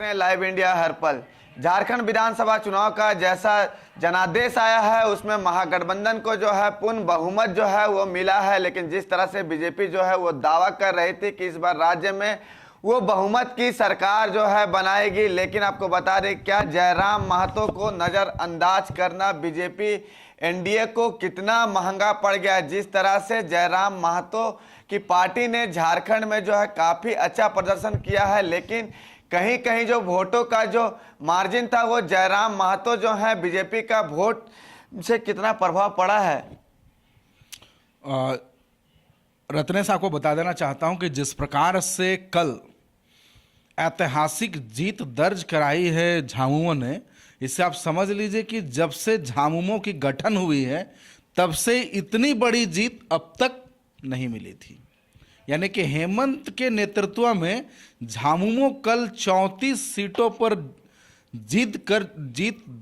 में live India हर पल। झारखंड विधानसभा चुनाव का जैसा जनादेश आया है उसमें महागठबंधन को जो है पूर्ण बहुमत जो है वो मिला है, लेकिन जिस तरह से बीजेपी जो है वो दावा कर रही थी कि इस बार राज्य में वो बहुमत की सरकार जो है बनाएगी, लेकिन आपको बता दें क्या जयराम महतो को नजरअंदाज करना बीजेपी एनडीए को कितना महंगा पड़ गया। जिस तरह से जयराम महतो की पार्टी ने झारखंड में जो है काफी अच्छा प्रदर्शन किया है, लेकिन कहीं कहीं जो वोटों का जो मार्जिन था वो जयराम महतो जो है बीजेपी का वोट से कितना प्रभाव पड़ा है। रत्नेश, आपको बता देना चाहता हूं कि जिस प्रकार से कल ऐतिहासिक जीत दर्ज कराई है झामुमो ने, इससे आप समझ लीजिए कि जब से झामुमो की गठन हुई है तब से इतनी बड़ी जीत अब तक नहीं मिली थी। यानी कि हेमंत के नेतृत्व में झामुमो कल 34 सीटों पर जीत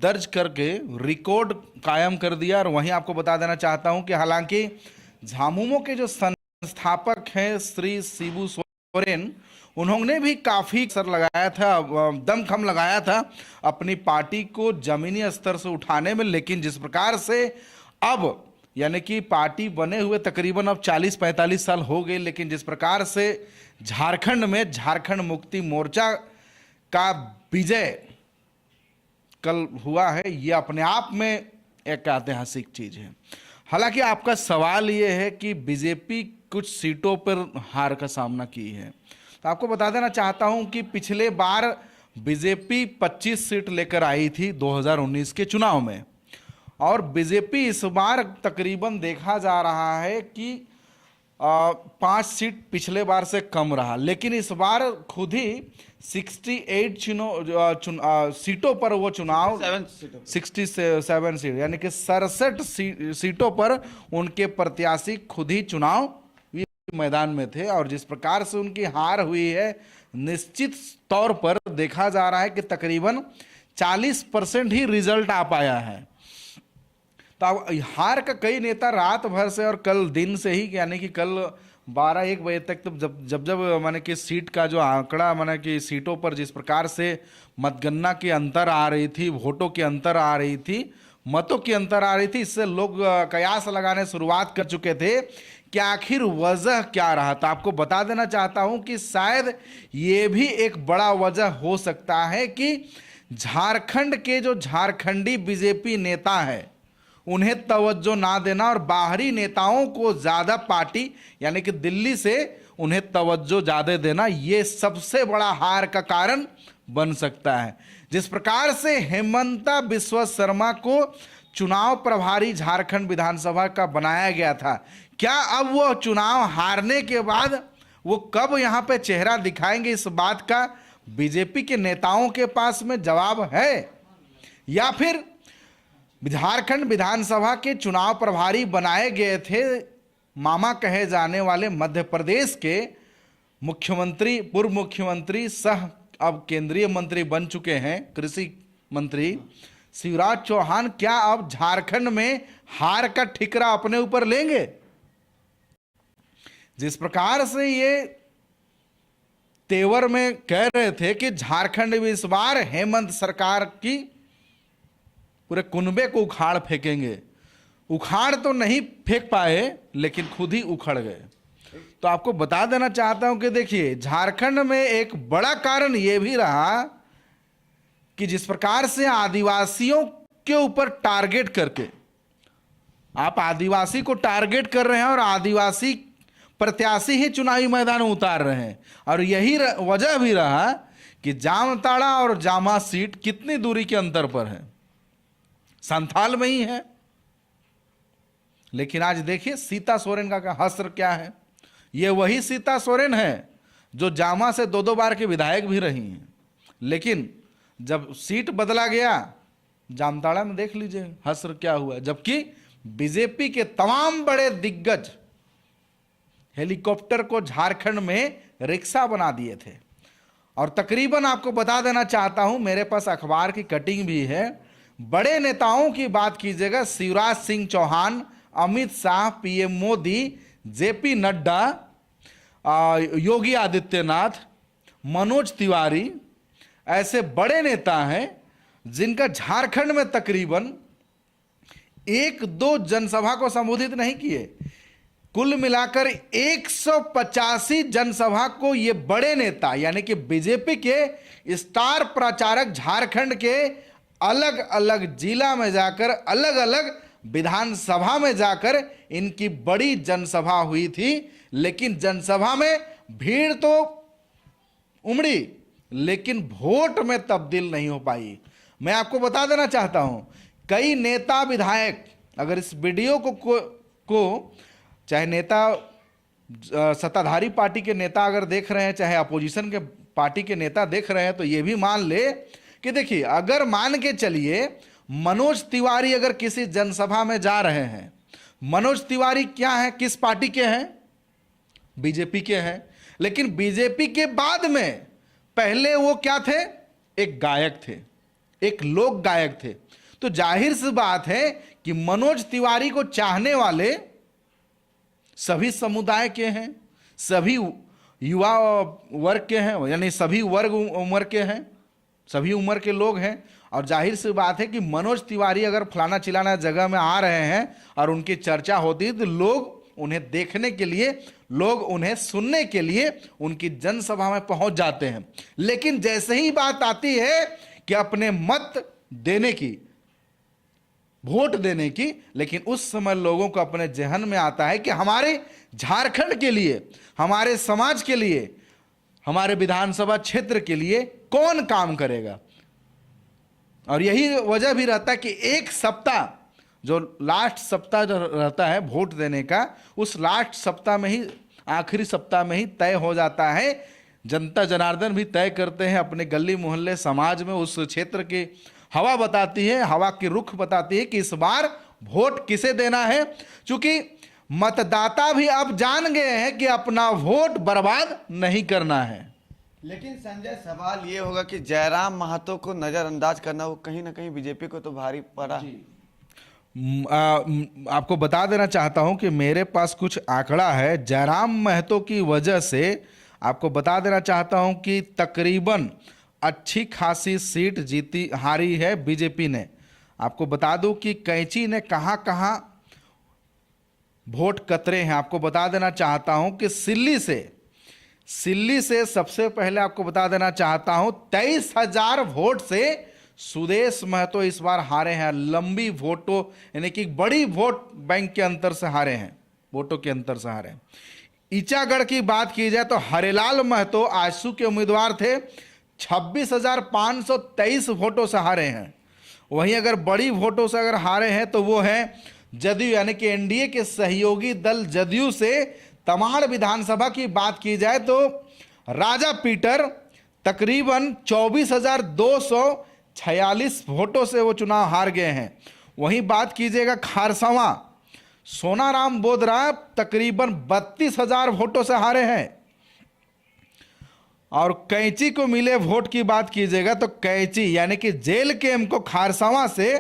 दर्ज करके रिकॉर्ड कायम कर दिया। और वहीं आपको बता देना चाहता हूं कि हालांकि झामुमो के जो संस्थापक हैं श्री शिबू सोरेन, उन्होंने भी काफी असर लगाया था, दमखम लगाया था अपनी पार्टी को जमीनी स्तर से उठाने में, लेकिन जिस प्रकार से अब यानी कि पार्टी बने हुए तकरीबन अब 40-45 साल हो गए, लेकिन जिस प्रकार से झारखंड में झारखंड मुक्ति मोर्चा का विजय कल हुआ है, ये अपने आप में एक ऐतिहासिक चीज है। हालांकि आपका सवाल ये है कि बीजेपी कुछ सीटों पर हार का सामना की है, तो आपको बता देना चाहता हूं कि पिछले बार बीजेपी 25 सीट लेकर आई थी 2019 के चुनाव में, और बीजेपी इस बार तकरीबन देखा जा रहा है कि 5 सीट पिछले बार से कम रहा, लेकिन इस बार खुद ही 68 सीटों पर वो चुनाव 67 सीट यानी कि 67 सीटों पर उनके प्रत्याशी खुद ही चुनाव मैदान में थे। और जिस प्रकार से उनकी हार हुई है, निश्चित तौर पर देखा जा रहा है कि तकरीबन 40% ही रिजल्ट आ पाया है। तो अब हार का कई नेता रात भर से और कल दिन से ही, यानी कि कल 12-1 बजे तक, तो जब माने कि सीट का जो आंकड़ा, माने कि सीटों पर जिस प्रकार से मतगणना की अंतर आ रही थी, वोटों की अंतर आ रही थी, मतों की अंतर आ रही थी, इससे लोग कयास लगाने शुरुआत कर चुके थे कि आखिर वजह क्या रहा। तो आपको बता देना चाहता हूं कि शायद ये भी एक बड़ा वजह हो सकता है कि झारखंड के जो झारखंडी बीजेपी नेता है उन्हें तवज्जो ना देना और बाहरी नेताओं को ज़्यादा पार्टी यानी कि दिल्ली से उन्हें तवज्जो ज़्यादा देना, ये सबसे बड़ा हार का कारण बन सकता है। जिस प्रकार से हेमंता बिस्वा शर्मा को चुनाव प्रभारी झारखंड विधानसभा का बनाया गया था, क्या अब वो चुनाव हारने के बाद वो कब यहाँ पे चेहरा दिखाएंगे, इस बात का बीजेपी के नेताओं के पास में जवाब है? या फिर झारखंड विधानसभा के चुनाव प्रभारी बनाए गए थे मामा कहे जाने वाले मध्य प्रदेश के मुख्यमंत्री, पूर्व मुख्यमंत्री सह अब केंद्रीय मंत्री बन चुके हैं कृषि मंत्री शिवराज चौहान, क्या अब झारखंड में हार का ठिकरा अपने ऊपर लेंगे? जिस प्रकार से ये तेवर में कह रहे थे कि झारखंड में इस बार हेमंत सरकार की पूरे कुनबे को उखाड़ फेंकेंगे, उखाड़ तो नहीं फेंक पाए लेकिन खुद ही उखड़ गए। तो आपको बता देना चाहता हूं कि देखिए, झारखंड में एक बड़ा कारण यह भी रहा कि जिस प्रकार से आदिवासियों के ऊपर टारगेट करके आप आदिवासी को टारगेट कर रहे हैं और आदिवासी प्रत्याशी ही चुनावी मैदान में उतार रहे हैं, और यही वजह भी रहा कि जामताड़ा और जामा सीट कितनी दूरी के अंतर पर है, संथाल में ही है। लेकिन आज देखिए सीता सोरेन का हश्र क्या है। ये वही सीता सोरेन है जो जामा से 2-2 बार के विधायक भी रही हैं, लेकिन जब सीट बदला गया जामताड़ा में देख लीजिए हश्र क्या हुआ। जबकि बीजेपी के तमाम बड़े दिग्गज हेलीकॉप्टर को झारखंड में रिक्शा बना दिए थे। और तकरीबन आपको बता देना चाहता हूं, मेरे पास अखबार की कटिंग भी है, बड़े नेताओं की बात कीजिएगा, शिवराज सिंह चौहान, अमित शाह, पीएम मोदी, जेपी नड्डा, योगी आदित्यनाथ, मनोज तिवारी, ऐसे बड़े नेता हैं जिनका झारखंड में तकरीबन 1-2 जनसभा को संबोधित नहीं किए। कुल मिलाकर 185 जनसभा को ये बड़े नेता यानी कि बीजेपी के स्टार प्रचारक झारखंड के अलग अलग जिला में जाकर, अलग अलग विधानसभा में जाकर इनकी बड़ी जनसभा हुई थी। लेकिन जनसभा में भीड़ तो उमड़ी, लेकिन वोट में तब्दील नहीं हो पाई। मैं आपको बता देना चाहता हूं, कई नेता विधायक अगर इस वीडियो को चाहे नेता सत्ताधारी पार्टी के नेता अगर देख रहे हैं, चाहे अपोजिशन के पार्टी के नेता देख रहे हैं, तो ये भी मान ले कि देखिए, अगर मान के चलिए मनोज तिवारी अगर किसी जनसभा में जा रहे हैं, मनोज तिवारी क्या है, किस पार्टी के हैं? बीजेपी के हैं। लेकिन बीजेपी के बाद में पहले वो क्या थे? एक गायक थे, एक लोक गायक थे। तो जाहिर सी बात है कि मनोज तिवारी को चाहने वाले सभी समुदाय के हैं, सभी युवा वर्ग के हैं, यानी सभी वर्ग उम्र के हैं, सभी उम्र के लोग हैं। और जाहिर सी बात है कि मनोज तिवारी अगर फलाना चिलाना जगह में आ रहे हैं और उनकी चर्चा होती है, तो लोग उन्हें देखने के लिए, लोग उन्हें सुनने के लिए उनकी जनसभा में पहुंच जाते हैं। लेकिन जैसे ही बात आती है कि अपने मत देने की, वोट देने की, लेकिन उस समय लोगों को अपने जहन में आता है कि हमारे झारखंड के लिए, हमारे समाज के लिए, हमारे विधानसभा क्षेत्र के लिए कौन काम करेगा। और यही वजह भी रहता है कि एक सप्ताह, जो लास्ट सप्ताह जो रहता है वोट देने का, उस लास्ट सप्ताह में ही, आखिरी सप्ताह में ही तय हो जाता है। जनता जनार्दन भी तय करते हैं अपने गली मोहल्ले समाज में, उस क्षेत्र की हवा बताती है, हवा की रुख बताती है कि इस बार वोट किसे देना है। क्योंकि मतदाता भी अब जान गए हैं कि अपना वोट बर्बाद नहीं करना है। लेकिन संजय, सवाल ये होगा कि जयराम महतो को नजरअंदाज करना, वो कहीं ना कहीं बीजेपी को तो भारी पड़ा। आपको बता देना चाहता हूं कि मेरे पास कुछ आंकड़ा है जयराम महतो की वजह से। आपको बता देना चाहता हूं कि तकरीबन अच्छी खासी सीट जीती हारी है बीजेपी ने। आपको बता दूं कि कैंची ने कहां कहां वोट कतरे हैं। आपको बता देना चाहता हूं कि सिल्ली से सबसे पहले आपको बता देना चाहता हूं 23,000 वोट से सुदेश महतो इस बार हारे हैं। लंबी वोटों यानी कि बड़ी वोट बैंक के अंतर से हारे हैं, वोटों के अंतर से हारे हैं। ईचागढ़ की बात की जाए तो हरेलाल महतो आजसू के उम्मीदवार थे, 26,523 वोटों से हारे हैं। वहीं अगर बड़ी वोटों से अगर हारे हैं तो वो है जदयू यानी कि एनडीए के सहयोगी दल जदयू से। तमाड़ विधानसभा की बात की जाए तो राजा पीटर तकरीबन 24,246 वोटों से वो चुनाव हार गए हैं। वहीं बात कीजिएगा खारसावां, सोनाराम बोदरा तकरीबन 32,000 वोटों से हारे हैं। और कैंची को मिले वोट की बात कीजिएगा तो कैंची यानी कि जेल केम को खारसावां से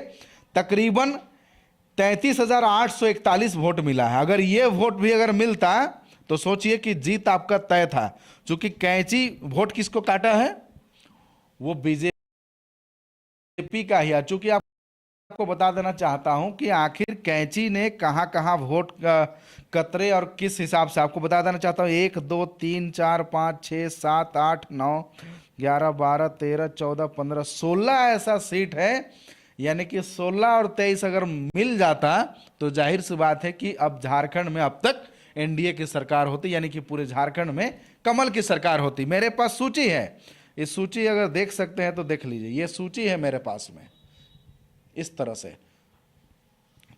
तकरीबन 33,841 वोट मिला है। अगर ये वोट भी अगर मिलता तो सोचिए कि जीत आपका तय था। चूंकि कैंची वोट किसको काटा है, वो बीजेपी का ही है। चूंकि आपको बता देना चाहता हूं कि आखिर कैंची ने कहां कहां वोट कतरे और किस हिसाब से, आपको बता देना चाहता हूं 1 2 3 4 5 6 7 8 9 11 12 13 14 15 16 ऐसा सीट है। यानी कि 16 और 23 अगर मिल जाता तो जाहिर सी बात है कि अब झारखंड में अब तक एनडीए की सरकार होती, यानी कि पूरे झारखंड में कमल की सरकार होती। मेरे पास सूची है, इस सूची अगर देख सकते हैं तो देख लीजिए, ये सूची है मेरे पास में इस तरह से।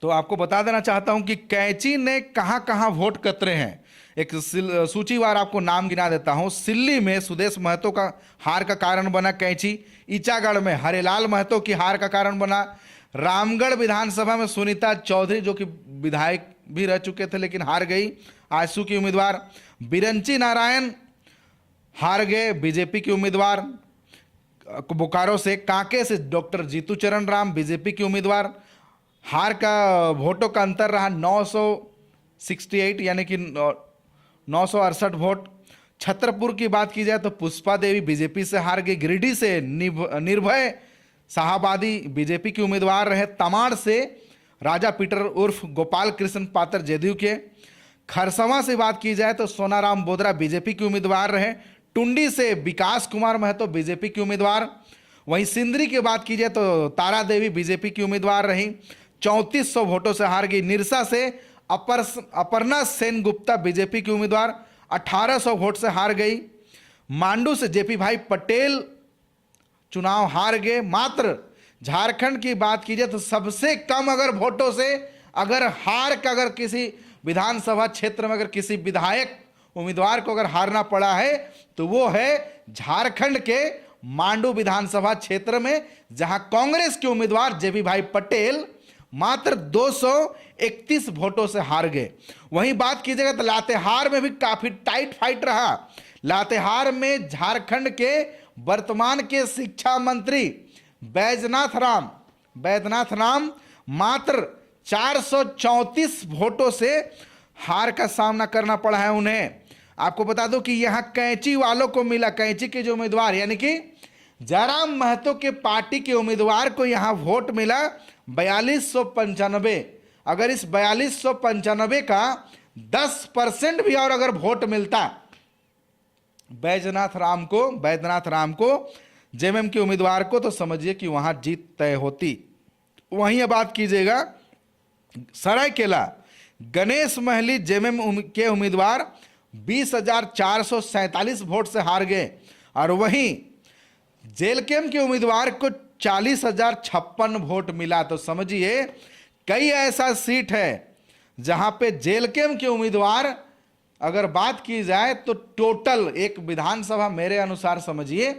तो आपको बता देना चाहता हूं कि कैंची ने कहां कहां वोट कतरे हैं। एक सूचीवार आपको नाम गिना देता हूं। सिल्ली में सुदेश महतो का हार का कारण बना कैंची। ईचागढ़ में हरेलाल महतो की हार का कारण बना। रामगढ़ विधानसभा में सुनीता चौधरी जो कि विधायक भी रह चुके थे लेकिन हार गई, आजसू की उम्मीदवार। बिरंची नारायण हार गए, बीजेपी के उम्मीदवार। बोकारो से कांके से डॉक्टर जीतू चरण राम, बीजेपी के उम्मीदवार। हार का वोटों का अंतर रहा 968 यानी कि 968 वोट। छतरपुर की बात की जाए तो पुष्पा देवी बीजेपी से हार गई। गिरिडीह से निर्भय साहबादी बीजेपी के उम्मीदवार रहे। तमाड़ से राजा पीटर उर्फ गोपाल कृष्ण पात्र जदयू के। खरसवां से बात की जाए तो सोनाराम बोदरा बीजेपी के उम्मीदवार रहे। टुंडी से विकास कुमार महतो बीजेपी के उम्मीदवार। वहीं सिंदरी की बात की जाए तो तारा देवी बीजेपी की उम्मीदवार रही, 3400 वोटों से हार गई। निरसा से अपर्णा सेन गुप्ता बीजेपी की उम्मीदवार, 1800 वोट से हार गई। मांडू से जेपी भाई पटेल चुनाव हार गए। मात्र झारखंड की बात की जाए तो सबसे कम अगर वोटों से अगर किसी विधानसभा क्षेत्र में अगर किसी विधायक उम्मीदवार को अगर हारना पड़ा है तो वो है झारखंड के मांडू विधानसभा क्षेत्र में, जहां कांग्रेस के उम्मीदवार जेपी भाई पटेल मात्र 231 वोटों से हार गए। वहीं बात कीजिएगा तो लातेहार में भी काफी टाइट फाइट रहा। लातेहार में झारखंड के वर्तमान के शिक्षा मंत्री बैजनाथ राम मात्र 434 वोटों से हार का सामना करना पड़ा है उन्हें। आपको बता दूं कि यहां कैंची वालों को मिला, कैंची के जो उम्मीदवार यानी कि जयराम महतो के पार्टी के उम्मीदवार को यहां वोट मिला 4295। अगर इस 4295 का 10% भी और अगर वोट मिलता बैजनाथ राम को जेएमएम के उम्मीदवार को, तो समझिए कि वहां जीत तय होती। वहीं बात कीजिएगा सरायकेला, गणेश महली जेएमएम के उम्मीदवार 20,447 वोट से हार गए। और वहीं जेलकेम के उम्मीदवार को 40,056 वोट मिला। तो समझिए कई ऐसा सीट है जहां पे जेलकेम के उम्मीदवार अगर बात की जाए तो टोटल एक विधानसभा, मेरे अनुसार समझिए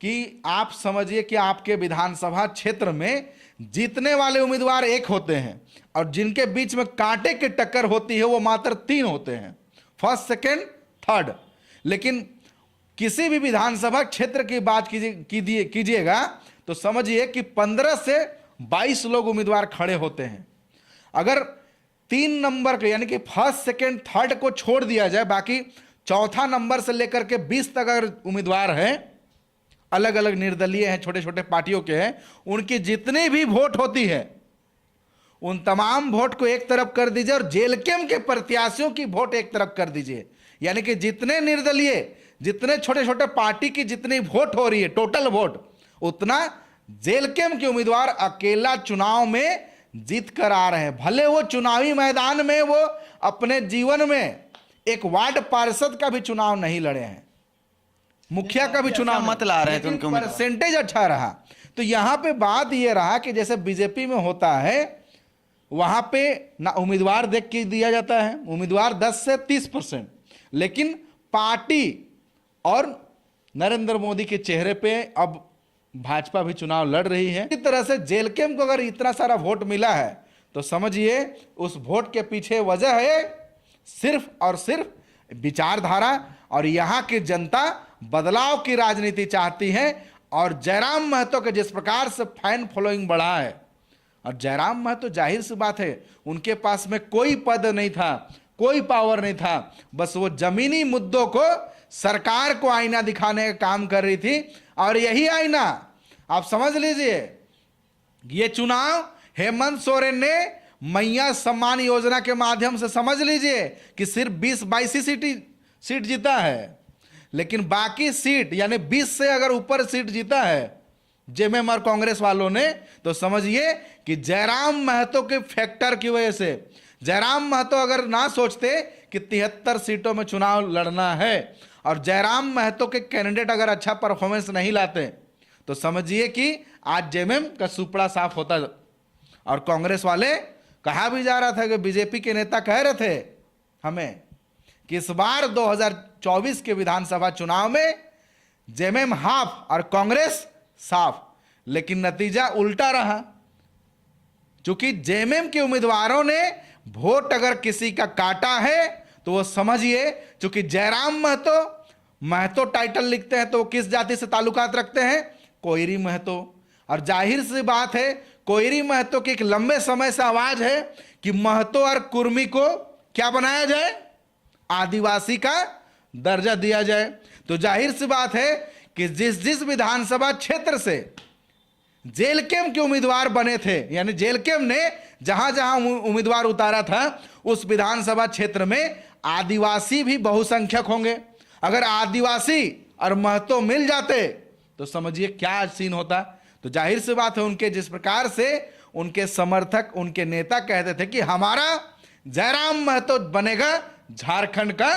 कि आप समझिए कि आपके विधानसभा क्षेत्र में जीतने वाले उम्मीदवार एक होते हैं और जिनके बीच में कांटे की टक्कर होती है वो मात्र 3 होते हैं, फर्स्ट, सेकंड, थर्ड। लेकिन किसी भी विधानसभा क्षेत्र की बात कीजिएगा तो समझिए कि 15 से 22 लोग उम्मीदवार खड़े होते हैं। अगर 3 नंबर के यानी कि फर्स्ट, सेकंड, थर्ड को छोड़ दिया जाए, बाकी चौथा नंबर से लेकर के 20 तक अगर उम्मीदवार हैं, अलग अलग निर्दलीय हैं, छोटे छोटे पार्टियों के हैं, उनकी जितनी भी वोट होती है उन तमाम वोट को एक तरफ कर दीजिए और जेलकेम के प्रत्याशियों की वोट एक तरफ कर दीजिए। यानी कि जितने निर्दलीय, जितने छोटे छोटे पार्टी की जितनी वोट हो रही है, टोटल वोट, उतना जेलकेम के उम्मीदवार अकेला चुनाव में जीत कर आ रहे हैं। भले वो चुनावी मैदान में वो अपने जीवन में एक वार्ड पार्षद का भी चुनाव नहीं लड़े हैं, मुखिया का भी चुनाव मत ला रहे हैं, तो परसेंटेज अच्छा रहा। तो यहां पे बात यह रहा कि जैसे बीजेपी में होता है वहां पे ना उम्मीदवार देख के दिया जाता है, उम्मीदवार 10 से 30%, लेकिन पार्टी और नरेंद्र मोदी के चेहरे पे अब भाजपा भी चुनाव लड़ रही है। इस तरह से जेलकेम को अगर इतना सारा वोट मिला है तो समझिए उस वोट के पीछे वजह है सिर्फ और सिर्फ विचारधारा, और यहां की जनता बदलाव की राजनीति चाहती है। और जयराम महतो के जिस प्रकार से फैन फॉलोइंग बढ़ा है, और जयराम महतो जाहिर सी बात है उनके पास में कोई पद नहीं था, कोई पावर नहीं था, बस वो जमीनी मुद्दों को सरकार को आईना दिखाने का काम कर रही थी। और यही आईना आप समझ लीजिए, ये चुनाव हेमंत सोरेन ने मैया सम्मान योजना के माध्यम से समझ लीजिए कि सिर्फ 20-22 सीट जीता है, लेकिन बाकी सीट यानी 20 से अगर ऊपर सीट जीता है जेएमएम और कांग्रेस वालों ने, तो समझिए कि जयराम महतो के फैक्टर की वजह से, जयराम महतो अगर ना सोचते कि 73 सीटों में चुनाव लड़ना है और जयराम महतो के कैंडिडेट अगर अच्छा परफॉर्मेंस नहीं लाते, तो समझिए कि आज जेएमएम का सुपड़ा साफ होता। और कांग्रेस वाले, कहा भी जा रहा था कि बीजेपी के नेता कह रहे थे हमें कि इस बार 2024 के विधानसभा चुनाव में जेएमएम हाफ और कांग्रेस साफ, लेकिन नतीजा उल्टा रहा। क्योंकि जेएमएम के उम्मीदवारों ने वोट अगर किसी का काटा है तो वो समझिए, क्योंकि जयराम महतो टाइटल लिखते हैं तो वो किस जाति से ताल्लुकात रखते हैं, कोयरी महतो। और जाहिर सी बात है कोयरी महतो की एक लंबे समय से आवाज है कि महतो और कुर्मी को क्या बनाया जाए, आदिवासी का दर्जा दिया जाए। तो जाहिर सी बात है कि जिस जिस विधानसभा क्षेत्र से जेलकेम के उम्मीदवार बने थे, यानी जेलकेम ने जहां जहां उम्मीदवार उतारा था, उस विधानसभा क्षेत्र में आदिवासी भी बहुसंख्यक होंगे। अगर आदिवासी और महतो मिल जाते तो समझिए क्या सीन होता। तो जाहिर सी बात है, उनके जिस प्रकार से उनके समर्थक, उनके नेता कहते थे कि हमारा जयराम महतो बनेगा झारखंड का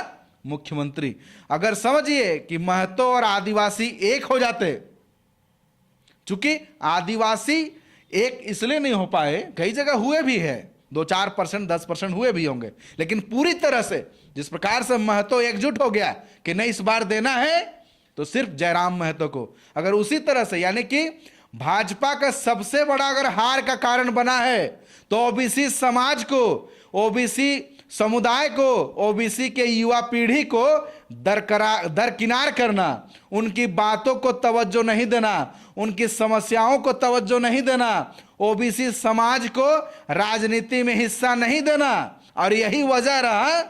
मुख्यमंत्री। अगर समझिए कि महतो और आदिवासी एक हो जाते, चूंकि आदिवासी एक इसलिए नहीं हो पाए, कई जगह हुए भी है, 2-4%, 10% हुए भी होंगे, लेकिन पूरी तरह से जिस प्रकार से महतो एकजुट हो गया कि नहीं इस बार देना है तो सिर्फ जयराम महतो को, अगर उसी तरह से, यानी कि भाजपा का सबसे बड़ा अगर हार का कारण बना है तो ओबीसी समाज को, ओबीसी समुदाय को, ओबीसी के युवा पीढ़ी को दरकिनार करना, उनकी बातों को तवज्जो नहीं देना, उनकी समस्याओं को तवज्जो नहीं देना, ओबीसी समाज को राजनीति में हिस्सा नहीं देना, और यही वजह रहा,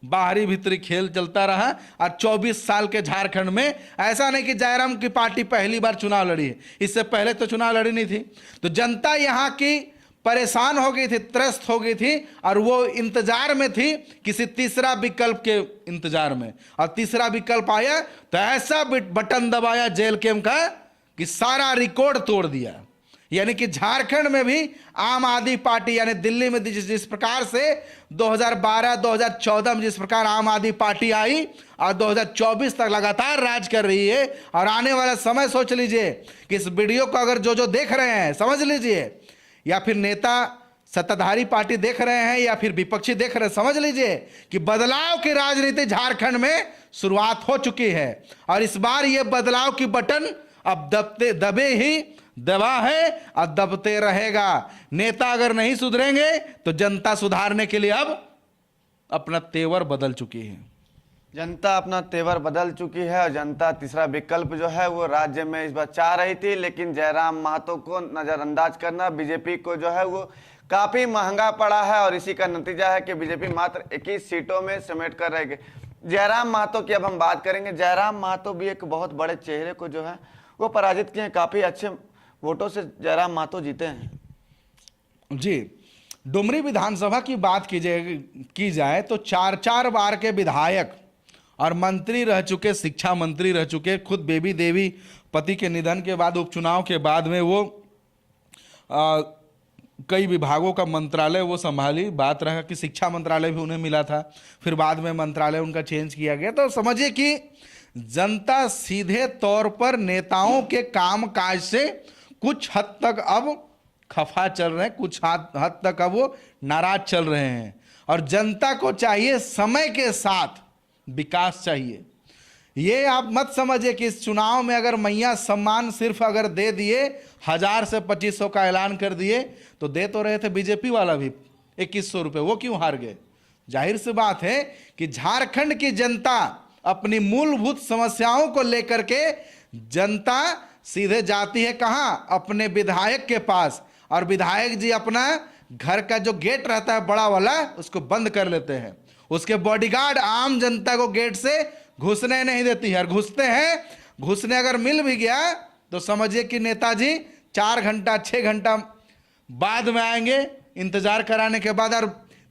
बाहरी भीतरी खेल चलता रहा। और 24 साल के झारखंड में ऐसा नहीं कि जयराम की पार्टी पहली बार चुनाव लड़ी है, इससे पहले तो चुनाव लड़ी नहीं थी। तो जनता यहां की परेशान हो गई थी, त्रस्त हो गई थी, और वो इंतजार में थी किसी तीसरा विकल्प के इंतजार में। और तीसरा विकल्प आया तो ऐसा बटन दबाया जेलकेम का कि सारा रिकॉर्ड तोड़ दिया। यानी कि झारखंड में भी आम आदमी पार्टी, यानी दिल्ली में जिस प्रकार से 2012-2014 में जिस प्रकार आम आदमी पार्टी आई और 2024 तक लगातार राज कर रही है, और आने वाला समय सोच लीजिए कि इस वीडियो को अगर जो देख रहे हैं समझ लीजिए, या फिर नेता सत्ताधारी पार्टी देख रहे हैं या फिर विपक्षी देख रहे हैं, समझ लीजिए कि बदलाव की राजनीति झारखंड में शुरुआत हो चुकी है। और इस बार ये बदलाव की बटन अब दबे ही दबा है और दबते रहेगा। नेता अगर नहीं सुधरेंगे तो जनता सुधारने के लिए अब अपना तेवर बदल चुकी है। जनता अपना तेवर बदल चुकी है और जनता तीसरा विकल्प जो है वो राज्य में इस बार चाह रही थी, लेकिन जयराम महतो को नजरअंदाज करना बीजेपी को जो है वो काफी महंगा पड़ा है। और इसी का नतीजा है कि बीजेपी मात्र 21 सीटों में समेट कर रह गई। जयराम महतो की अब हम बात करेंगे। जयराम महतो भी एक बहुत बड़े चेहरे को जो है वो पराजित किए हैं, काफी अच्छे वोटों से जयराम महतो जीते हैं। जी, डुमरी विधानसभा की बात की जाए तो 4 बार के विधायक और मंत्री रह चुके, शिक्षा मंत्री रह चुके, खुद बेबी देवी पति के निधन के बाद उपचुनाव के बाद में वो कई विभागों का मंत्रालय वो संभाली। बात रहा कि शिक्षा मंत्रालय भी उन्हें मिला था, फिर बाद में मंत्रालय उनका चेंज किया गया। तो समझिए कि जनता सीधे तौर पर नेताओं के कामकाज से कुछ हद तक अब खफा चल रहे हैं, कुछ हद तक अब वो नाराज चल रहे हैं। और जनता को चाहिए समय के साथ विकास चाहिए। ये आप मत समझिए कि इस चुनाव में अगर मैया सम्मान सिर्फ अगर दे दिए, 1000 से 2500 का ऐलान कर दिए, तो दे तो रहे थे बीजेपी वाला भी 2100 रुपये, वो क्यों हार गए? जाहिर सी बात है कि झारखंड की जनता अपनी मूलभूत समस्याओं को लेकर के जनता सीधे जाती है कहां? अपने विधायक के पास। और विधायक जी अपना घर का जो गेट रहता है बड़ा वाला, उसको बंद कर लेते हैं। उसके बॉडीगार्ड आम जनता को गेट से घुसने नहीं देती है, और घुसते हैं, घुसने अगर मिल भी गया तो समझिए कि नेताजी 4 घंटा 6 घंटा बाद में आएंगे इंतजार कराने के बाद। और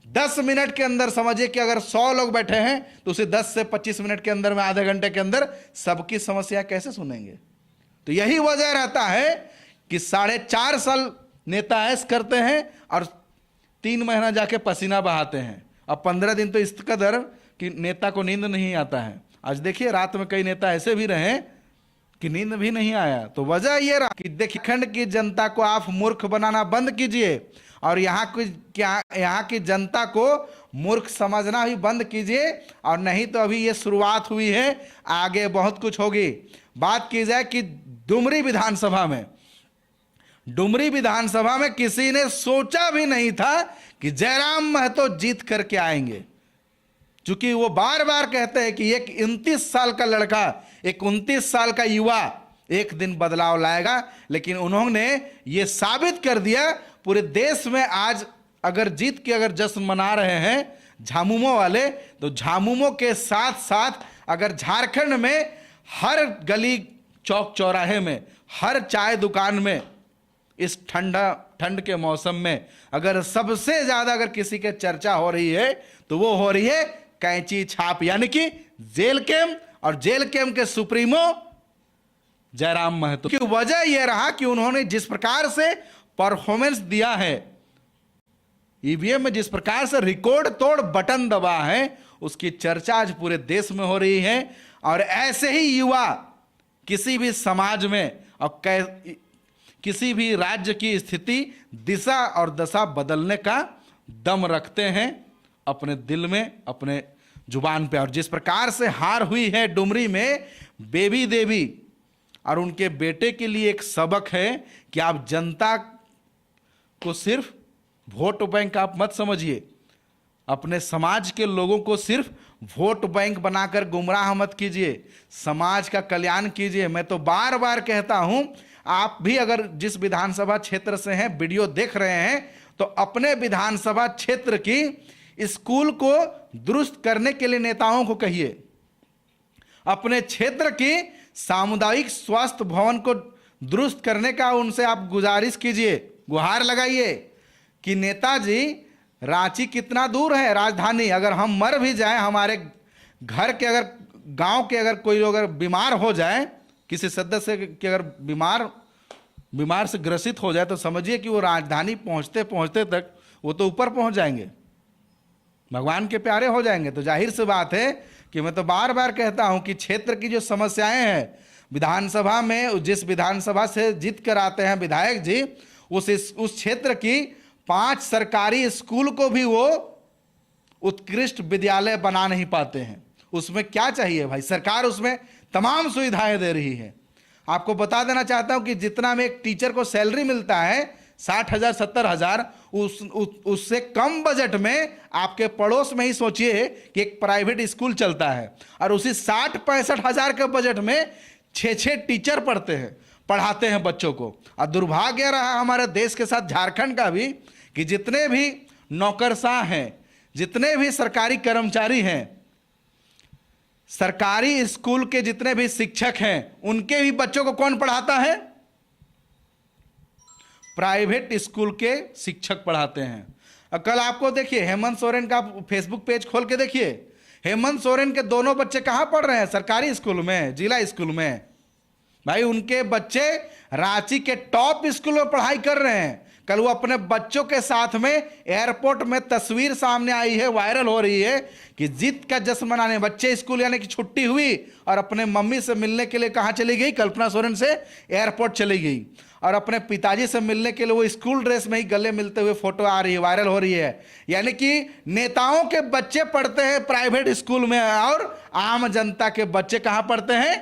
10 मिनट के अंदर समझिए कि अगर 100 लोग बैठे हैं तो उसे 10 से 25 मिनट के अंदर में, आधे घंटे के अंदर सबकी समस्या कैसे सुनेंगे? तो यही वजह रहता है कि 4.5 साल नेता ऐश करते हैं और 3 महीना जाके पसीना बहाते हैं, अब 15 दिन तो इस कदर कि नेता को नींद नहीं आता है। आज देखिए रात में कई नेता ऐसे भी रहे कि नींद भी नहीं आया। तो वजह यह रहा कि देखिए खंड की जनता को आप मूर्ख बनाना बंद कीजिए, और यहाँ की जनता को मूर्ख समझना भी बंद कीजिए, और नहीं तो अभी ये शुरुआत हुई है, आगे बहुत कुछ होगी। बात की जाए कि डुमरी विधानसभा में किसी ने सोचा भी नहीं था कि जयराम महतो जीत करके आएंगे, क्योंकि वो बार बार कहते हैं कि एक 29 साल का लड़का, एक 29 साल का युवा एक दिन बदलाव लाएगा। लेकिन उन्होंने ये साबित कर दिया। पूरे देश में आज अगर जीत के अगर जश्न मना रहे हैं झामुमो वाले, तो झामुमो के साथ साथ अगर झारखंड में हर गली चौक चौराहे में, हर चाय दुकान में इस ठंड के मौसम में अगर सबसे ज्यादा अगर किसी के चर्चा हो रही है तो वो हो रही है कैंची छाप, यानी कि जेल कैम्प, और जेल कैम्प के सुप्रीमो जयराम महतो की वजह यह रहा कि उन्होंने जिस प्रकार से परफॉर्मेंस दिया है, ईवीएम में जिस प्रकार से रिकॉर्ड तोड़ बटन दबा है, उसकी चर्चा आज पूरे देश में हो रही है। और ऐसे ही युवा किसी भी समाज में और किसी भी राज्य की स्थिति, दिशा और दशा बदलने का दम रखते हैं अपने दिल में, अपने जुबान पे। और जिस प्रकार से हार हुई है डुमरी में बेबी देवी और उनके बेटे के लिए एक सबक है कि आप जनता को सिर्फ वोट बैंक आप मत समझिए, अपने समाज के लोगों को सिर्फ वोट बैंक बनाकर गुमराह मत कीजिए, समाज का कल्याण कीजिए। मैं तो बार बार कहता हूं, आप भी अगर जिस विधानसभा क्षेत्र से हैं, वीडियो देख रहे हैं, तो अपने विधानसभा क्षेत्र की स्कूल को दुरुस्त करने के लिए नेताओं को कहिए, अपने क्षेत्र की सामुदायिक स्वास्थ्य भवन को दुरुस्त करने का उनसे आप गुजारिश कीजिए, गुहार लगाइए कि नेताजी रांची कितना दूर है राजधानी, अगर हम मर भी जाएं, हमारे घर के अगर गांव के अगर कोई अगर बीमार हो जाए, किसी सदस्य के अगर बीमार से ग्रसित हो जाए, तो समझिए कि वो राजधानी पहुंचते पहुंचते तक वो तो ऊपर पहुंच जाएंगे, भगवान के प्यारे हो जाएंगे। तो जाहिर सी बात है कि मैं तो बार बार कहता हूं कि क्षेत्र की जो समस्याएं हैं, विधानसभा में जिस विधानसभा से जीत कर आते हैं विधायक जी, उस क्षेत्र की 5 सरकारी स्कूल को भी वो उत्कृष्ट विद्यालय बना नहीं पाते हैं। उसमें क्या चाहिए भाई, सरकार उसमें तमाम सुविधाएं दे रही है। आपको बता देना चाहता हूं कि जितना में एक टीचर को सैलरी मिलता है 60,000 70,000, उससे कम बजट में आपके पड़ोस में ही सोचिए कि एक प्राइवेट स्कूल चलता है, और उसी 60-65 हजार के बजट में 6 टीचर पढ़ाते हैं बच्चों को। और दुर्भाग्य रहा हमारे देश के साथ झारखंड का भी कि जितने भी नौकरशाह हैं, जितने भी सरकारी कर्मचारी हैं, सरकारी स्कूल के जितने भी शिक्षक हैं, उनके भी बच्चों को कौन पढ़ाता है? प्राइवेट स्कूल के शिक्षक पढ़ाते हैं। कल आपको देखिए हेमंत सोरेन का फेसबुक पेज खोल के देखिए, हेमंत सोरेन के दोनों बच्चे कहां पढ़ रहे हैं? सरकारी स्कूल में, जिला स्कूल में। भाई उनके बच्चे रांची के टॉप स्कूल में पढ़ाई कर रहे हैं। कल वो अपने बच्चों के साथ में एयरपोर्ट में तस्वीर सामने आई है, वायरल हो रही है कि जीत का जश्न मनाने बच्चे स्कूल यानी कि छुट्टी हुई और अपने मम्मी से मिलने के लिए कहां चली गई? कल्पना सोरेन से एयरपोर्ट चली गई, और अपने पिताजी से मिलने के लिए वो स्कूल ड्रेस में ही गले मिलते हुए फोटो आ रही है, वायरल हो रही है। यानी कि नेताओं के बच्चे पढ़ते हैं प्राइवेट स्कूल में और आम जनता के बच्चे कहां पढ़ते हैं?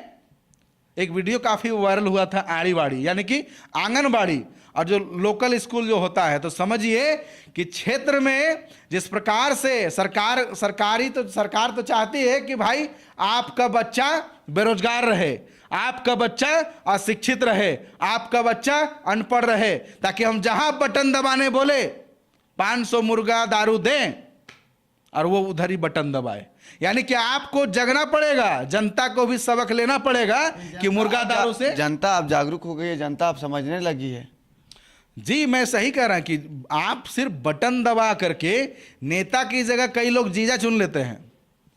एक वीडियो काफी वायरल हुआ था, आड़ीवाड़ी यानी कि आंगनबाड़ी और जो लोकल स्कूल जो होता है। तो समझिए कि क्षेत्र में जिस प्रकार से सरकार तो चाहती है कि भाई आपका बच्चा बेरोजगार रहे, आपका बच्चा अशिक्षित रहे, आपका बच्चा अनपढ़ रहे, ताकि हम जहां बटन दबाने बोले 500 मुर्गा दारू दें और वो उधर ही बटन दबाए। यानी कि आपको जगना पड़ेगा, जनता को भी सबक लेना पड़ेगा कि मुर्गा दारू से जनता अब जागरूक हो गई है, जनता अब समझने लगी है। जी मैं सही कह रहा हूं कि आप सिर्फ बटन दबा करके नेता की जगह कई लोग जीजा चुन लेते हैं,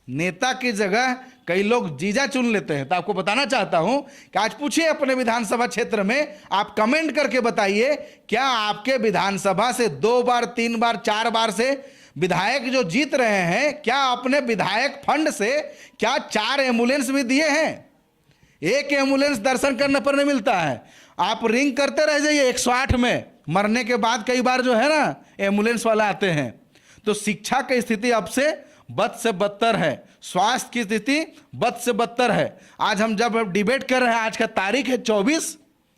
नेता की जगह कई लोग जीजा चुन लेते हैं। तो आपको बताना चाहता हूं कि आज पूछिए अपने विधानसभा क्षेत्र में, आप कमेंट करके बताइए, क्या आपके विधानसभा से 2 बार 3 बार 4 बार से विधायक जो जीत रहे हैं, क्या अपने विधायक फंड से क्या 4 एम्बुलेंस भी दिए हैं? एक एम्बुलेंस दर्शन करने पर नहीं मिलता है। आप रिंग करते रह जाइए 108 में, मरने के बाद कई बार जो है ना एम्बुलेंस वाला आते हैं। तो शिक्षा की स्थिति अब से बद से बदतर है, स्वास्थ्य की स्थिति बद से बदतर है। आज हम जब डिबेट कर रहे हैं, आज का तारीख है 24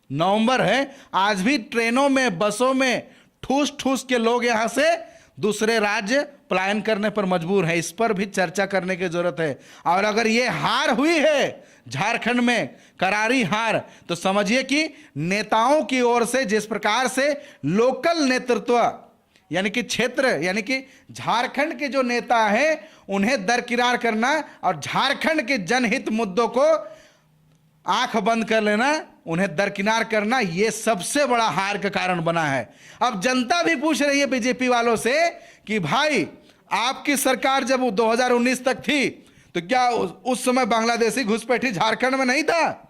नवंबर है, आज भी ट्रेनों में बसों में ठूस ठूस के लोग यहां से दूसरे राज्य पलायन करने पर मजबूर है। इस पर भी चर्चा करने की जरूरत है। और अगर ये हार हुई है झारखंड में, करारी हार, तो समझिए कि नेताओं की ओर से जिस प्रकार से लोकल नेतृत्व यानी कि क्षेत्र, यानी कि झारखंड के जो नेता हैं उन्हें दरकिनार करना और झारखंड के जनहित मुद्दों को आंख बंद कर लेना, उन्हें दरकिनार करना, यह सबसे बड़ा हार का कारण बना है। अब जनता भी पूछ रही है बीजेपी वालों से कि भाई आपकी सरकार जब 2019 तक थी तो क्या उस समय बांग्लादेशी घुसपैठी झारखंड में नहीं था?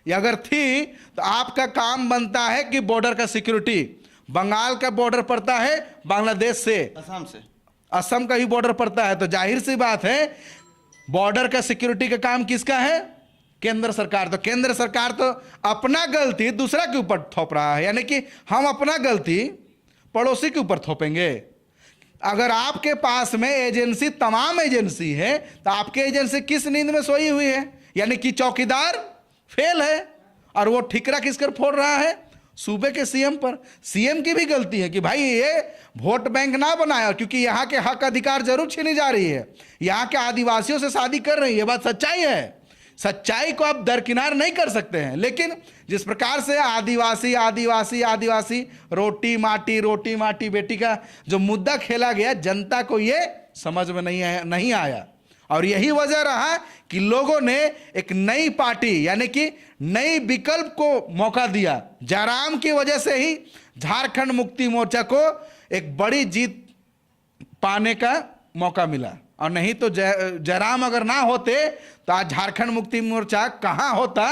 या अगर थी तो आपका काम बनता है कि बॉर्डर का सिक्योरिटी, बंगाल का बॉर्डर पड़ता है बांग्लादेश से, असम का ही बॉर्डर पड़ता है, तो जाहिर सी बात है बॉर्डर का सिक्योरिटी का काम किसका है? केंद्र सरकार। तो केंद्र सरकार तो अपना गलती दूसरा के ऊपर थोप रहा है, यानी कि हम अपना गलती पड़ोसी के ऊपर थोपेंगे। अगर आपके पास में एजेंसी, तमाम एजेंसी है, तो आपकी एजेंसी किस नींद में सोई हुई है? यानी कि चौकीदार फेल है और वो ठिकरा किसकर फोड़ रहा है? सूबे के सीएम पर। सीएम की भी गलती है कि भाई ये वोट बैंक ना बनाया, क्योंकि यहाँ के हक अधिकार जरूर छीनी जा रही है, यहाँ के आदिवासियों से शादी कर रही है, बात सच्चाई है, सच्चाई को आप दरकिनार नहीं कर सकते हैं। लेकिन जिस प्रकार से आदिवासी आदिवासी आदिवासी रोटी माटी बेटी का जो मुद्दा खेला गया, जनता को ये समझ में नहीं आया और यही वजह रहा कि लोगों ने एक नई पार्टी यानी कि नई विकल्प को मौका दिया। जयराम की वजह से ही झारखंड मुक्ति मोर्चा को एक बड़ी जीत पाने का मौका मिला, और नहीं तो जयराम अगर ना होते तो आज झारखंड मुक्ति मोर्चा कहां होता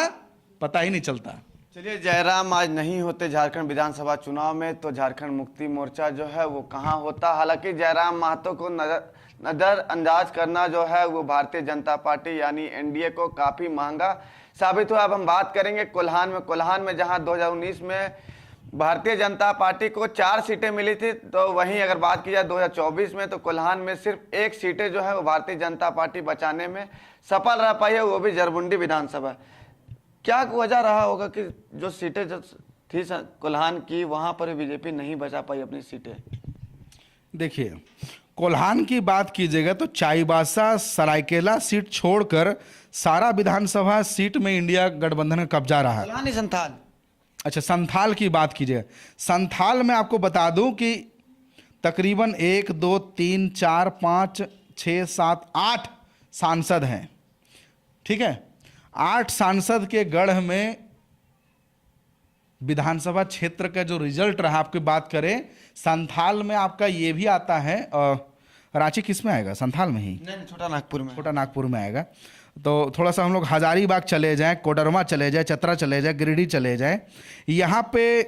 पता ही नहीं चलता। चलिए, जयराम आज नहीं होते झारखंड विधानसभा चुनाव में तो झारखंड मुक्ति मोर्चा जो है वो कहां होता। हालांकि जयराम महतो को नजरअंदाज करना जो है वो भारतीय जनता पार्टी यानी एनडीए को काफी महंगा साबित हुआ। अब हम बात करेंगे कोल्हान में जहां 2019 में भारतीय जनता पार्टी को 4 सीटें मिली थी, तो वहीं अगर बात की जाए 2024 में तो कोल्हान में सिर्फ 1 सीटें जो है वो भारतीय जनता पार्टी बचाने में सफल रह पाई है, वो भी जरमुंडी विधानसभा। क्या वजह रहा होगा कि जो सीटें जो थी कोल्हान की वहां पर बीजेपी नहीं बचा पाई अपनी सीटें? देखिए, कोल्हान की बात कीजिएगा तो चाईबासा सरायकेला सीट छोड़कर सारा विधानसभा सीट में इंडिया गठबंधन का कब्जा रहा। कोल्हान ही संथाल। अच्छा, संथाल की बात कीजिए, संथाल में आपको बता दूं कि तकरीबन 1 2 3 4 5 6 7 8 सांसद हैं, ठीक है। 8 सांसद के गढ़ में विधानसभा क्षेत्र का जो रिजल्ट रहा, आपकी बात करें संथाल में आपका ये भी आता है, रांची किस में आएगा? संथाल में ही नहीं, छोटा नागपुर में आएगा। तो थोड़ा सा हम लोग हजारीबाग चले जाएं, कोडरमा चले जाएं, चतरा चले जाएं, गिरिडीह चले जाएं, यहाँ पे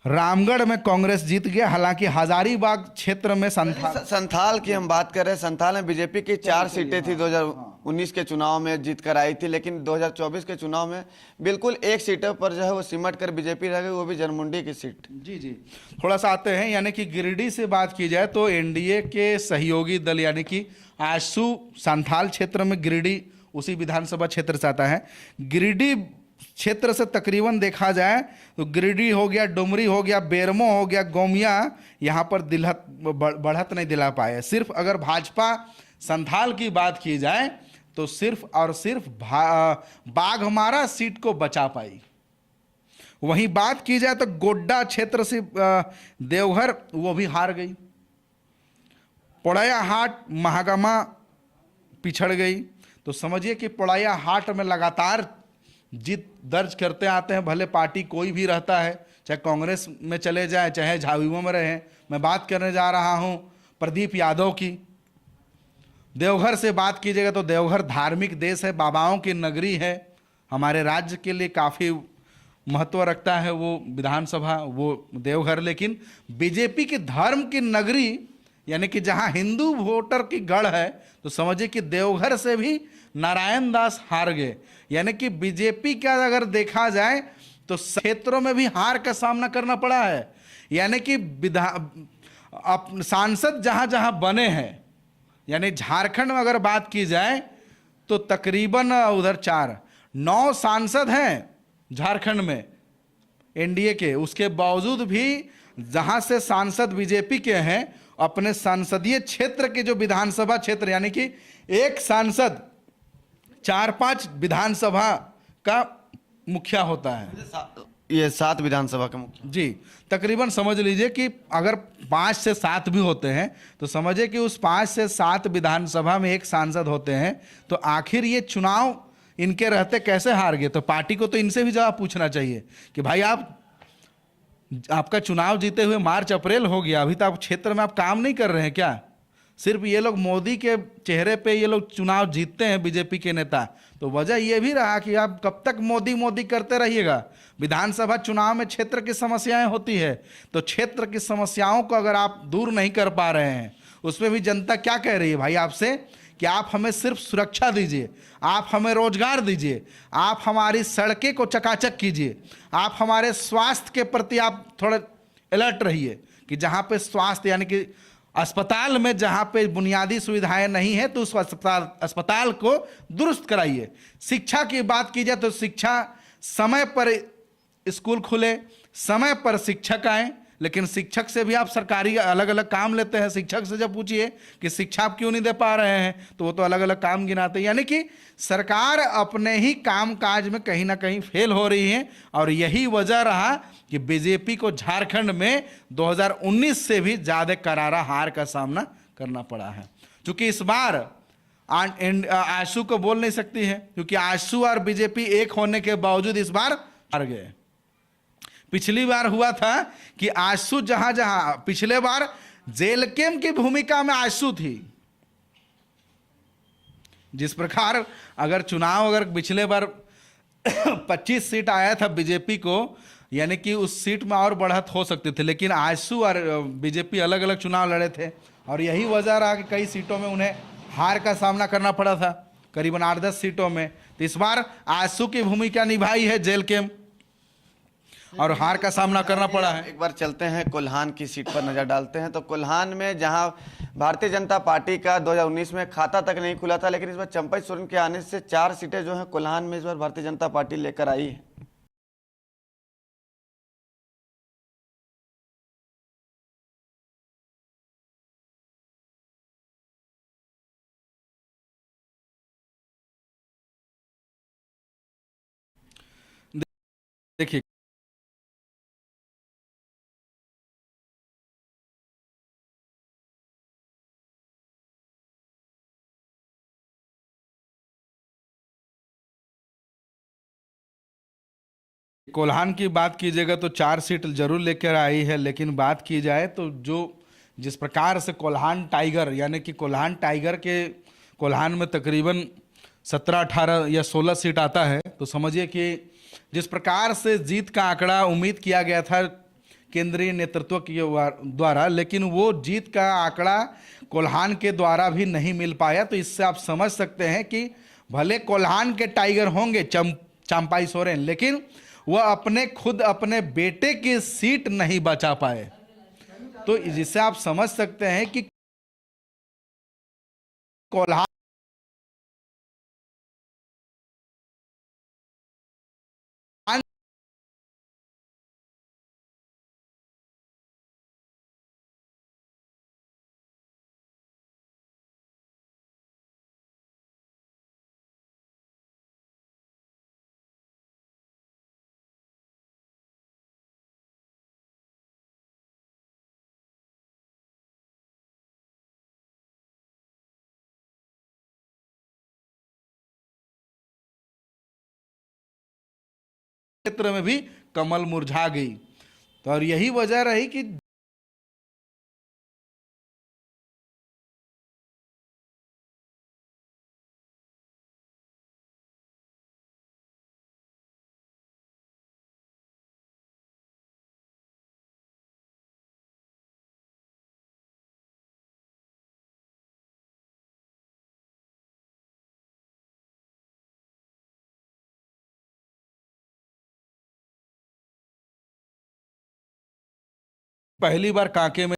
रामगढ़ में कांग्रेस जीत गया। हालांकि हजारीबाग क्षेत्र में संथाल की हम बात करें, संथाल में बीजेपी की 4 सीटें थी 2019 के चुनाव में जीत कर आई थी, लेकिन 2024 के चुनाव में बिल्कुल 1 सीटों पर जो है वो सिमट कर बीजेपी रह गई, वो भी जरमुंडी की सीट। जी थोड़ा सा आते हैं, यानी कि गिरिडीह से बात की जाए तो एनडीए के सहयोगी दल यानी कि आजसू संथाल क्षेत्र में, गिरिडीह उसी विधानसभा क्षेत्र से आता है। गिरिडीह क्षेत्र से तकरीबन देखा जाए तो गिरिडीह हो गया, डुमरी हो गया, बेरमो हो गया, गोमिया, यहाँ पर बढ़त नहीं दिला पाए। सिर्फ अगर भाजपा संथाल की बात की जाए तो सिर्फ और सिर्फ बाघमारा सीट को बचा पाई। वहीं बात की जाए तो गोड्डा क्षेत्र से देवघर, वो भी हार गई। पोड़ैया हाट महागामा पिछड़ गई। तो समझिए कि पोड़ैया हाट में लगातार जीत दर्ज करते आते हैं, भले पार्टी कोई भी रहता है, चाहे कांग्रेस में चले जाए चाहे झाविमो में रहे। मैं बात करने जा रहा हूं प्रदीप यादव की। देवघर से बात कीजिएगा तो देवघर धार्मिक देश है, बाबाओं की नगरी है, हमारे राज्य के लिए काफ़ी महत्व रखता है वो विधानसभा, वो देवघर। लेकिन बीजेपी की धर्म की नगरी यानी कि जहां हिंदू वोटर की गढ़ है, तो समझिए कि देवघर से भी नारायण दास हार गए। यानी कि बीजेपी का अगर देखा जाए तो क्षेत्रों में भी हार का सामना करना पड़ा है। यानी कि सांसद जहां जहां बने हैं, यानी झारखंड में अगर बात की जाए तो तकरीबन उधर 9 सांसद हैं झारखंड में एनडीए के। उसके बावजूद भी जहां से सांसद बीजेपी के हैं, अपने संसदीय क्षेत्र के जो विधानसभा क्षेत्र यानी कि एक सांसद 4-5 विधानसभा का मुखिया होता है। ये 7 विधानसभा के मुखिया। जी, तकरीबन समझ लीजिए कि अगर 5 से 7 भी होते हैं तो समझिए कि उस 5 से 7 विधानसभा में एक सांसद होते हैं, तो आखिर ये चुनाव इनके रहते कैसे हार गए? तो पार्टी को तो इनसे भी जवाब पूछना चाहिए कि भाई आपका चुनाव जीते हुए मार्च अप्रैल हो गया, अभी तक आप क्षेत्र में आप काम नहीं कर रहे हैं क्या? सिर्फ ये लोग मोदी के चेहरे पे ये लोग चुनाव जीतते हैं बीजेपी के नेता, तो वजह ये भी रहा कि आप कब तक मोदी मोदी करते रहिएगा। विधानसभा चुनाव में क्षेत्र की समस्याएं होती है, तो क्षेत्र की समस्याओं को अगर आप दूर नहीं कर पा रहे हैं, उसमें भी जनता क्या कह रही है भाई आपसे कि आप हमें सिर्फ सुरक्षा दीजिए, आप हमें रोजगार दीजिए, आप हमारी सड़कें को चकाचक कीजिए, आप हमारे स्वास्थ्य के प्रति आप थोड़ा अलर्ट रहिए कि जहाँ पे स्वास्थ्य यानी कि अस्पताल में जहाँ पे बुनियादी सुविधाएं नहीं है तो उस अस्पताल को दुरुस्त कराइए। शिक्षा की बात की जाए तो शिक्षा समय पर स्कूल खुले, समय पर शिक्षक आए, लेकिन शिक्षक से भी आप सरकारी अलग अलग काम लेते हैं। शिक्षक से जब पूछिए कि शिक्षा आप क्यों नहीं दे पा रहे हैं तो वो तो अलग अलग काम गिनाते हैं। यानी कि सरकार अपने ही काम काज में कहीं ना कहीं फेल हो रही है, और यही वजह रहा कि बीजेपी को झारखंड में 2019 से भी ज्यादा करारा हार का सामना करना पड़ा है। क्योंकि इस बार आशू को बोल नहीं सकती है, क्योंकि आशू और बीजेपी एक होने के बावजूद इस बार हार गए। पिछली बार हुआ था कि आशू जहां जहां पिछले बार जेलकेम की भूमिका में आशू थी, जिस प्रकार अगर चुनाव अगर पिछले बार 25 सीट आया था बीजेपी को, यानी कि उस सीट में और बढ़त हो सकती थी, लेकिन आशू और बीजेपी अलग अलग चुनाव लड़े थे और यही वजह रहा कि कई सीटों में उन्हें हार का सामना करना पड़ा था, करीबन 8-10 सीटों में। तो इस बार आशू की भूमिका निभाई है जेलकेम और हार का सामना करना पड़ा है। एक बार चलते हैं कोल्हान की सीट पर नजर डालते हैं। तो कोल्हान में जहां भारतीय जनता पार्टी का 2019 में खाता तक नहीं खुला था, लेकिन इस बार चंपई सोरेन के आने से 4 सीटें जो हैं कोल्हान में इस बार भारतीय जनता पार्टी लेकर आई है। देखिए, कोल्हान की बात कीजिएगा तो 4 सीट जरूर लेकर आई है, लेकिन बात की जाए तो जिस प्रकार से कोल्हान टाइगर यानी कि कोल्हान टाइगर के कोल्हान में तकरीबन 17-18 या 16 सीट आता है, तो समझिए कि जिस प्रकार से जीत का आंकड़ा उम्मीद किया गया था केंद्रीय नेतृत्व के द्वारा, लेकिन वो जीत का आंकड़ा कोल्हान के द्वारा भी नहीं मिल पाया। तो इससे आप समझ सकते हैं कि भले कोल्हान के टाइगर होंगे चंपाई सोरेन, लेकिन वह अपने बेटे की सीट नहीं बचा पाए। तो जिससे आप समझ सकते हैं कि कोल्हान क्षेत्र में भी कमल मुरझा गई। तो और यही वजह रही कि पहली बार कांके में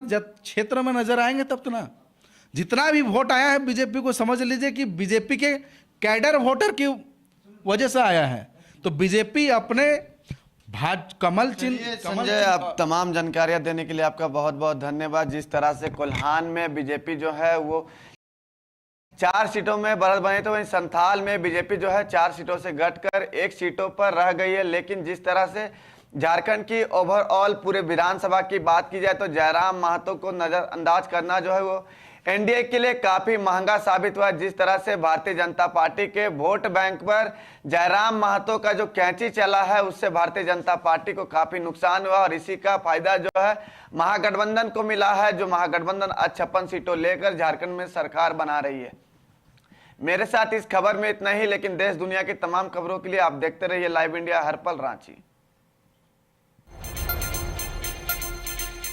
जब क्षेत्र में नजर आएंगे तब तो ना। जितना भी वोट आया है बीजेपी को, समझ लीजिए कि बीजेपी के कैडर वोटर की वजह से आया है। तो बीजेपी अपने कमल चिन्ह संजय, आप तमाम जानकारियां देने के लिए आपका बहुत बहुत धन्यवाद। जिस तरह से कोल्हान में बीजेपी जो है वो 4 सीटों में बढ़त बनी, तो वहीं संथाल में बीजेपी जो है 4 सीटों से घटकर 1 सीटों पर रह गई है। लेकिन जिस तरह से झारखंड की ओवरऑल पूरे विधानसभा की बात की जाए तो जयराम महतो को नजरअंदाज करना जो है वो एनडीए के लिए काफी महंगा साबित हुआ। जिस तरह से भारतीय जनता पार्टी के वोट बैंक पर जयराम महतो का जो कैंची चला है, उससे भारतीय जनता पार्टी को काफी नुकसान हुआ और इसी का फायदा जो है महागठबंधन को मिला है, जो महागठबंधन आज 56 सीटों लेकर झारखंड में सरकार बना रही है। मेरे साथ इस खबर में इतना ही, लेकिन देश दुनिया की तमाम खबरों के लिए आप देखते रहिए लाइव इंडिया, हर पल रांची।